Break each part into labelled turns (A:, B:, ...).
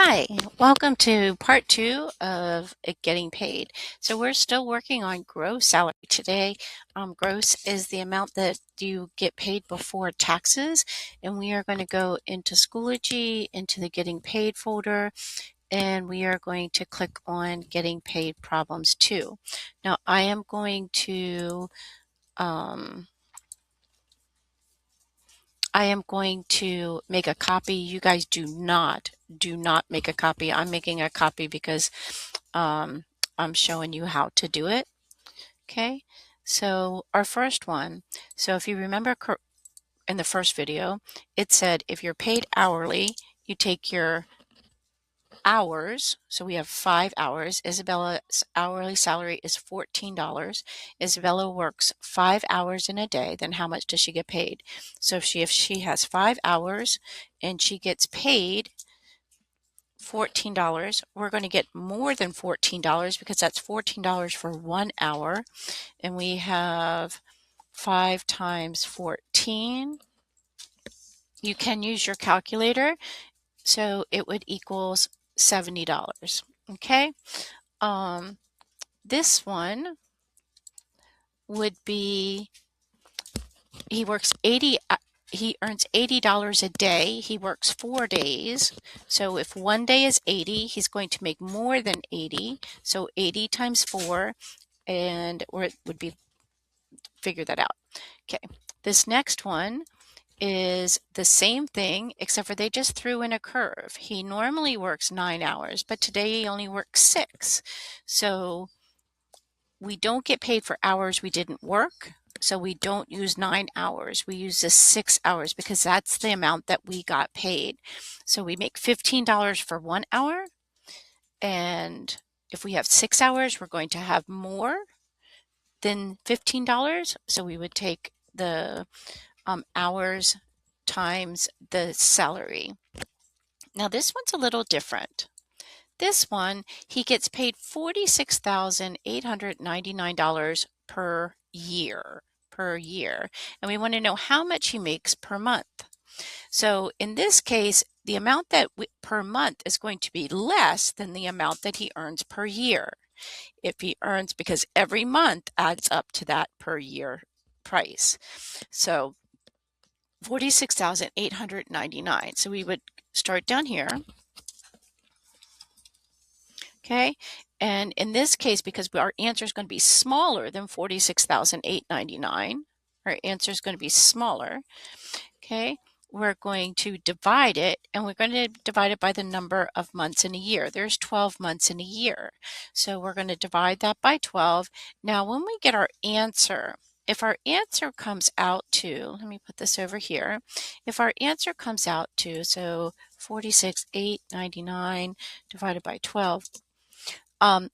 A: Hi, welcome to part two of getting paid. So we're still working on gross salary today. Gross is the amount that you get paid before taxes, and we are going to go into Schoology, into the getting paid folder, and we are going to click on getting paid problems 2. Now I am going to make a copy. You guys do not make a copy. I'm making a copy because um, I'm showing you how to do it. Okay, so our first one. So if you remember in the first video, it said if you're paid hourly, you take your hours. So we have 5 hours. Isabella's hourly salary is $14. Isabella works 5 hours in a day. Then how much does she get paid? So if she has 5 hours and she gets paid $14, we're going to get more than $14 because that's $14 for 1 hour. And we have 5 times 14. You can use your calculator. So it would equals $70. Okay. This one would be he earns $80 a day. He works 4 days. So if one day is 80, he's going to make more than 80. So 80 times 4, or it would be, figure that out. Okay. This next one is the same thing, except for they just threw in a curve. He normally works 9 hours, but today he only works 6. So we don't get paid for hours we didn't work. So we don't use 9 hours. We use the 6 hours because that's the amount that we got paid. So we make $15 for 1 hour. And if we have 6 hours, we're going to have more than $15. So we would take the hours times the salary. Now this one's a little different. This one, he gets paid $46,899 per year. And we want to know how much he makes per month. So in this case, the amount per month is going to be less than the amount that he earns per year. If he earns, because every month adds up to that per year price. So 46,899. So we would start down here. Okay. And in this case, because our answer is going to be smaller than 46,899, our answer is going to be smaller. Okay. We're going to divide it, and we're going to divide it by the number of months in a year. There's 12 months in a year. So we're going to divide that by 12. Now, when we get our answer, if our answer comes out to, let me put this over here. If our answer comes out to, so 46,899 divided by 12,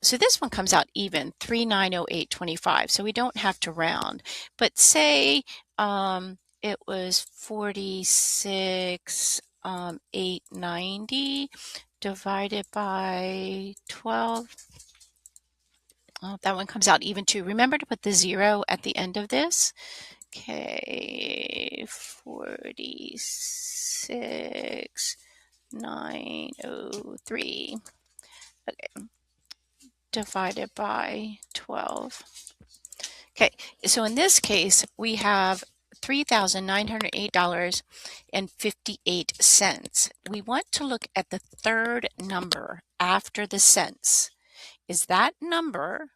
A: so this one comes out even, 3,908.25. So we don't have to round. But say it was 46,890 divided by 12. Oh, that one comes out even too. Remember to put the 0 at the end of this. Okay, 46,903. Okay, divided by 12. Okay, so in this case, we have $3,908.58. We want to look at the third number after the cents. Is that number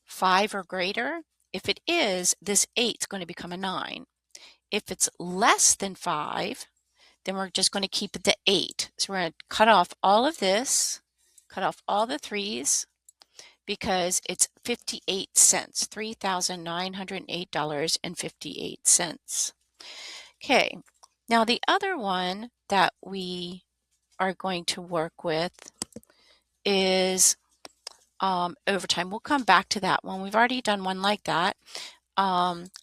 A: 5 or greater? If it is, this 8 is going to become a 9. If it's less than 5, then we're just going to keep the 8. So we're going to cut off all of this, cut off all the 3's, because it's 58 cents, $3,908.58. Okay, now the other one that we are going to work with is overtime. We'll come back to that one. We've already done one like that.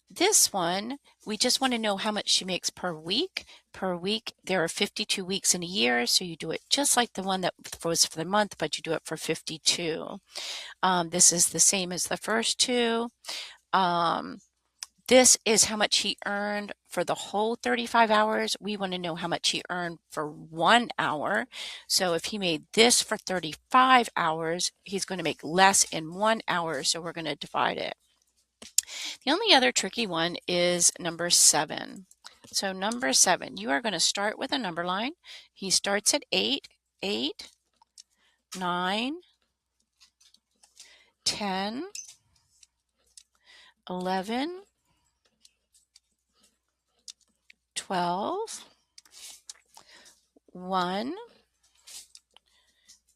A: This one, we just want to know how much she makes per week. Per week, there are 52 weeks in a year, so you do it just like the one that was for the month, but you do it for 52. This is the same as the first two. This is how much he earned for the whole 35 hours. We want to know how much he earned for 1 hour. So if he made this for 35 hours, he's going to make less in 1 hour. So we're going to divide it. The only other tricky one is number 7. So number 7, you are going to start with a number line. He starts at 8, 8, 9, 10, 11, 12, 1,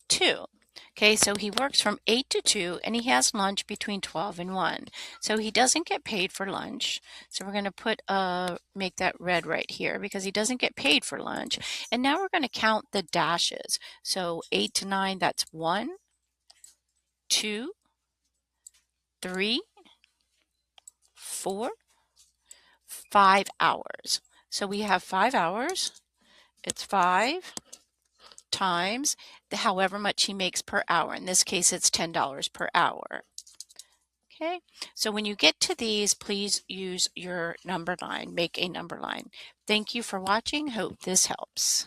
A: 2. Okay, so he works from 8 to 2 and he has lunch between 12 and 1. So he doesn't get paid for lunch. So we're going to put make that red right here because he doesn't get paid for lunch. And now we're going to count the dashes. So 8 to 9, that's 1, 2, 3, 4, 5 hours. So we have 5 hours. It's 5 times however much he makes per hour. In this case, it's $10 per hour. Okay, so when you get to these, please use your number line, make a number line. Thank you for watching. Hope this helps.